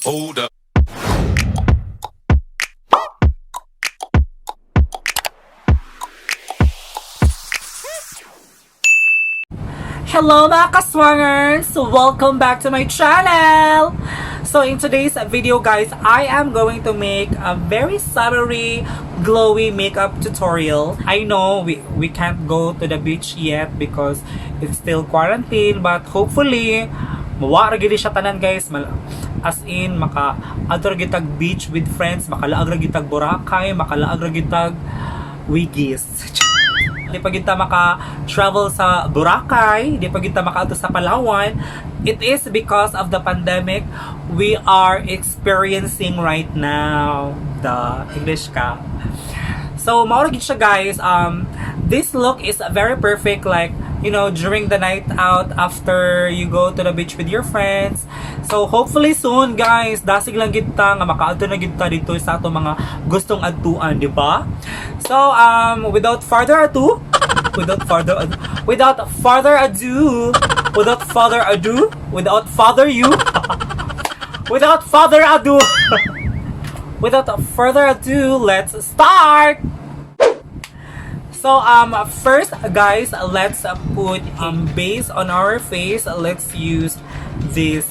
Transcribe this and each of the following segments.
Hold up. Hello mga ka-swangernsz! Welcome back to my channel! So in today's video guys, I am going to make a very summery, glowy makeup tutorial. I know we can't go to the beach yet because it's still quarantine, but hopefully mawara gid siya tanan guys. As in maka-adra gitag beach with friends, makalaag ra gitag Boracay, makalaag ra gitag Wigis. Di pa kita maka-travel sa Boracay, di pa kita maka-ato sa Palawan. It is because of the pandemic we are experiencing right now. The English ka. So, maurag siya guys. This look is very perfect, like, you know, during the night out after you go to the beach with your friends. So, hopefully soon guys, dasig lang kita nga maka-adto na kita dito sa ato mga gustong adtuan, di ba? So, without further ado, without further ado, without further ado, without further ado, without further ado, let's start. So, first guys, let's put base on our face. Let's use this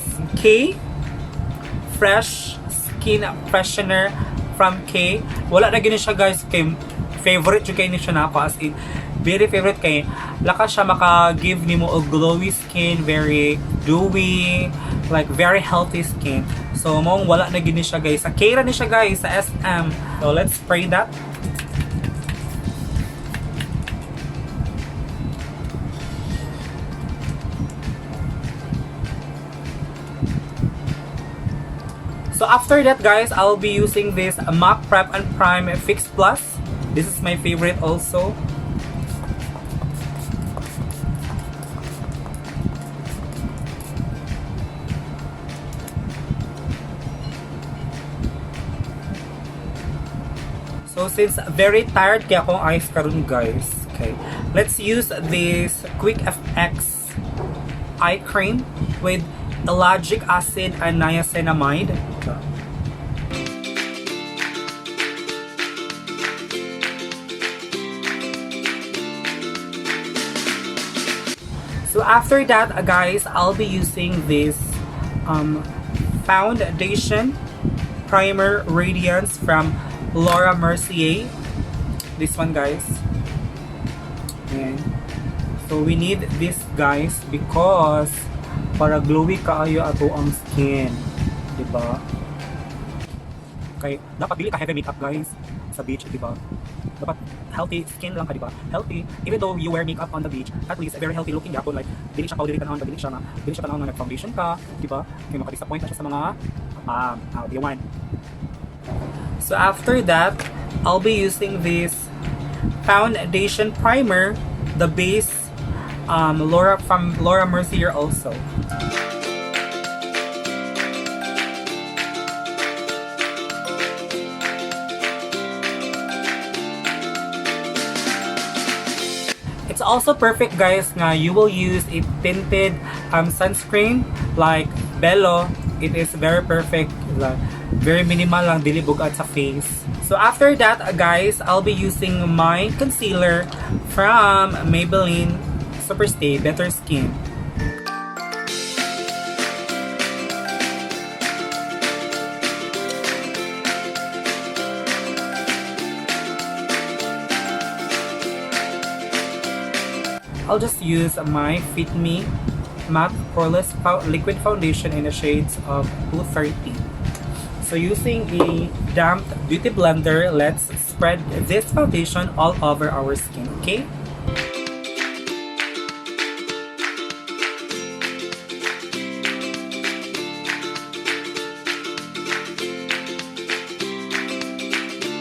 Fresh Skin Freshener from K. Wala na gini siya guys, kay favorite yung kay ni siya na ako, as in very favorite kay lakas siya maka-give nimo og glowy skin, very dewy, like very healthy skin. So mong wala na gini siya guys, sa K ra ni siya guys, sa SM. So let's spray that. So after that guys, I'll be using this MAC Prep and Prime Fix Plus. This is my favorite also. So since very tired kaya akong eyes karon guys. Okay. Let's use this Quick FX eye cream with ellagic acid and niacinamide. So after that guys, I'll be using this foundation primer radiance from Laura Mercier. This one guys. And so we need this guys because para glowy kaayo ato ang skin, di ba? Okay, dapat dili ka heavy makeup guys sa beach, di ba? Dapat healthy skin lang ka, di ba? Healthy, even though you wear makeup on the beach, at least very healthy looking yapon, like dili siya powdery tanawon, dili siya tanawon na nag-foundation ka, di ba? Kaya maka-disappoint na siya sa mga di one. So after that, I'll be using this foundation primer, the base from Laura Mercier also. It's also perfect guys nga you will use a tinted sunscreen like Bello. It is very perfect, like, very minimal lang, dili bugat sa face. So after that guys, I'll be using my concealer from Maybelline Superstay Better Skin. I'll just use my Fit Me Matte Poreless Liquid Foundation in the shades of 230. So using a damp beauty blender, let's spread this foundation all over our skin, okay?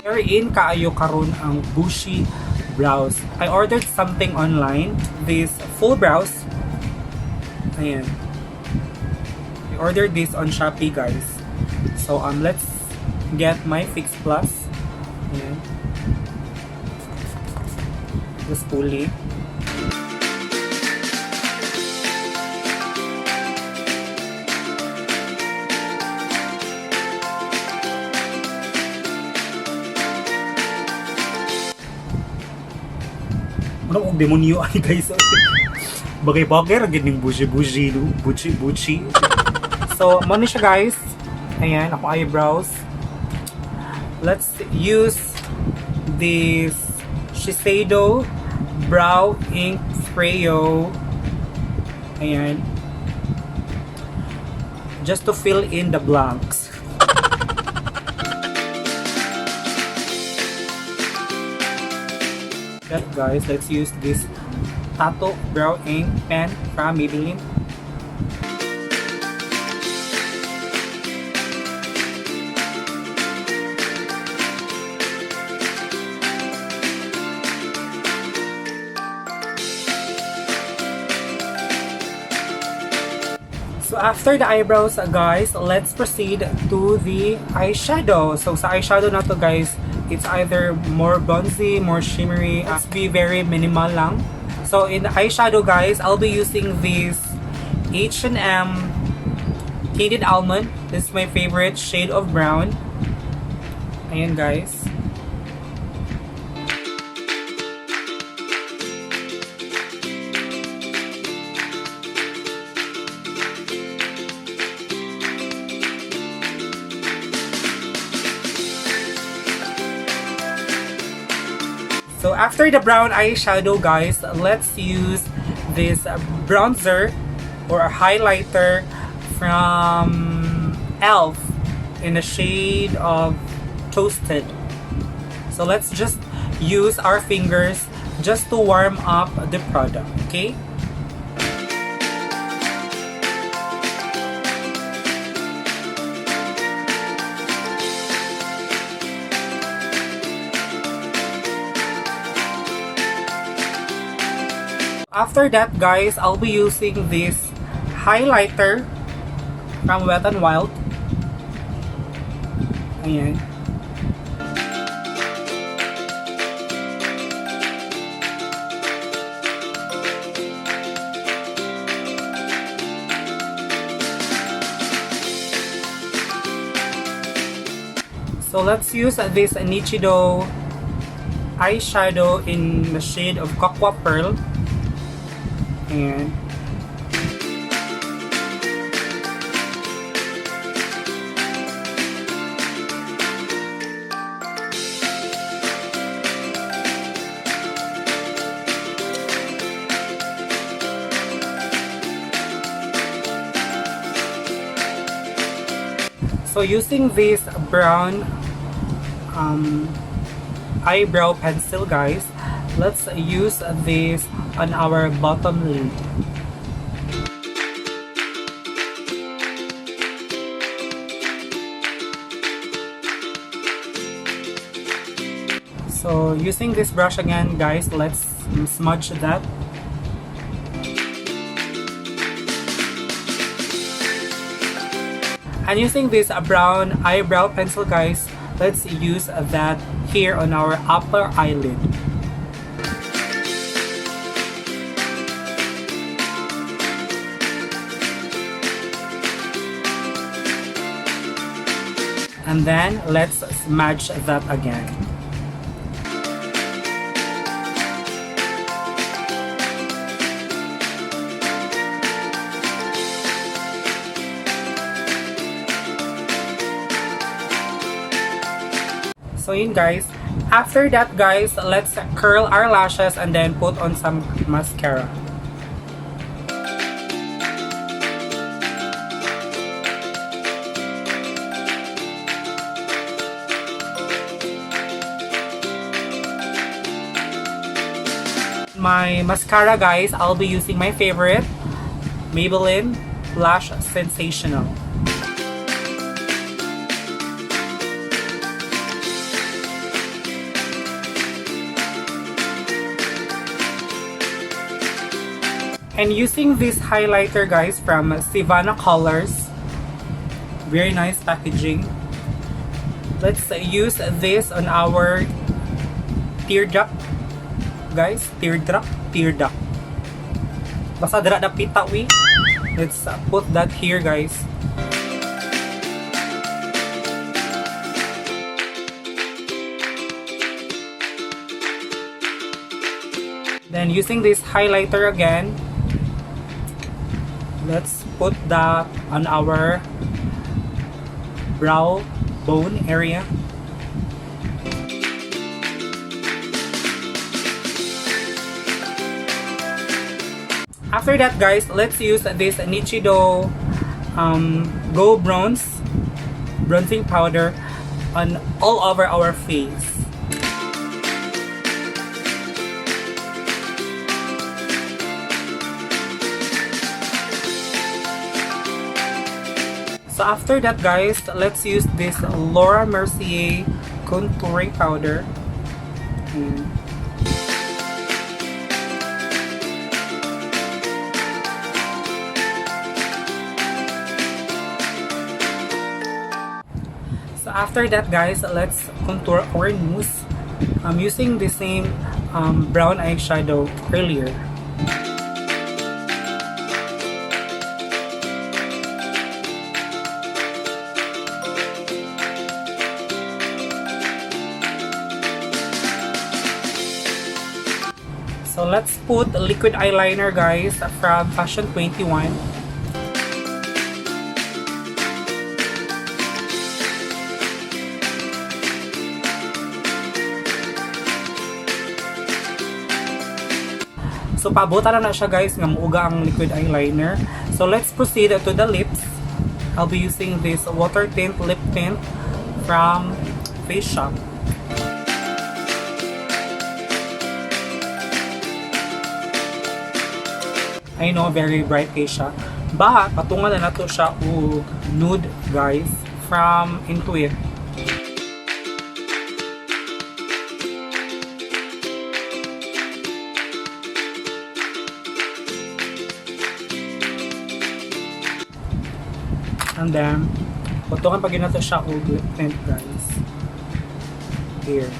Wherein kaayo karon ang bushy brows. I ordered something online, this full brows. Ayan. I ordered this on Shopee guys. So let's get my Fix Plus. Ayan. Just fully. Ano kung demonyo ani guys? Bagay-bagay ra gid ning buji-buji, buji-buji. So, mo ni siya guys. Ayan, ako eyebrows. Let's use this Shiseido Brow Ink Sprayo. Ayan. Just to fill in the blanks. That guys, let's use this Tattoo Brow Ink pen from Maybelline. So after the eyebrows guys, let's proceed to the eyeshadow. So sa eyeshadow na to guys, it's either more bronzy, more shimmery. Let's be very minimal lang. So in the eyeshadow guys, I'll be using this H&M Candied Almond. This is my favorite shade of brown. Ayan guys. So after the brown eyeshadow guys, let's use this bronzer or a highlighter from e.l.f. in the shade of Toasted. So let's just use our fingers just to warm up the product, okay? After that guys, I'll be using this highlighter from Wet n Wild. Ayan. So let's use this Nichido eyeshadow in the shade of Cocoa Pearl. And so using this brown eyebrow pencil guys, let's use this on our bottom lid. So using this brush again guys, let's smudge that. And using this brown eyebrow pencil guys, let's use that here on our upper eyelid. And then let's smudge that again. So yun guys, after that guys, let's curl our lashes and then put on some mascara. My mascara guys, I'll be using my favorite Maybelline Lash Sensational. And using this highlighter guys from Savannah Colors, very nice packaging. Let's use this on our teardrop guys, teardrop. Basta dira na pita we. Let's put that here guys. Then using this highlighter again, let's put that on our brow bone area. After that, guys, let's use this Nichido Go bronzing powder on all over our face. So after that, guys, let's use this Laura Mercier contouring powder. So after that, guys, let's contour our nose. I'm using the same brown eyeshadow earlier. So let's put liquid eyeliner, guys, from Fashion 21. So pabuta na siya, guys, nga muuga ang liquid eyeliner. So let's proceed to the lips. I'll be using this water tint lip tint from Face Shop. I know, very bright kay siya. But patungan na nato siya og nude, guys, from Intuit. And then, patungan pag nato siya og lip tint, guys. Here.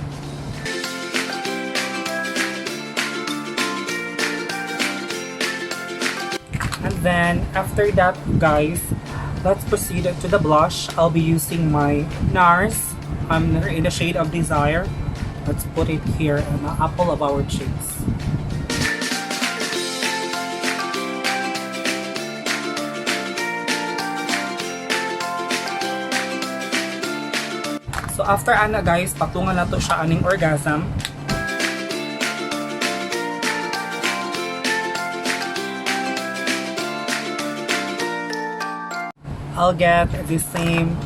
And then, after that, guys, let's proceed to the blush. I'll be using my NARS in the shade of Desire. Let's put it here on the apple of our cheeks. So after ana, guys, patungan na to siya aning orgasm. I'll get the same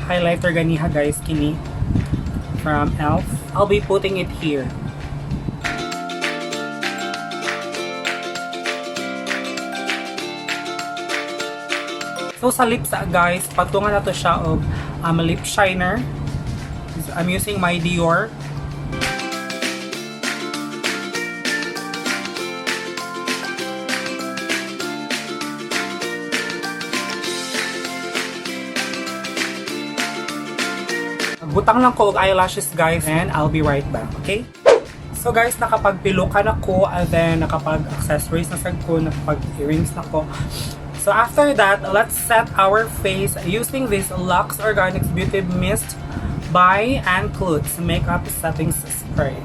highlighter ganiha, guys, kini from ELF. I'll be putting it here. So sa lips, guys, patungan na to siya og lip shiner. I'm using my Dior. Butang lang ko og eyelashes, guys, and I'll be right back, okay? So guys, nakapagpilukan ako, and then nakapag-accessories na sad ko, nakapag-earrings na ko. So after that, let's set our face using this Lux Organics Beauty Mist by Ann Klutz Makeup Settings Spray.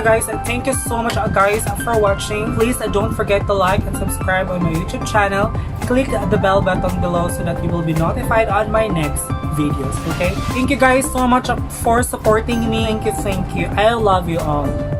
guys, thank you so much guys for watching. Please don't forget to like and subscribe on my YouTube channel. Click the bell button below so that you will be notified on my next videos. Okay? Thank you guys so much for supporting me. Thank you. I love you all.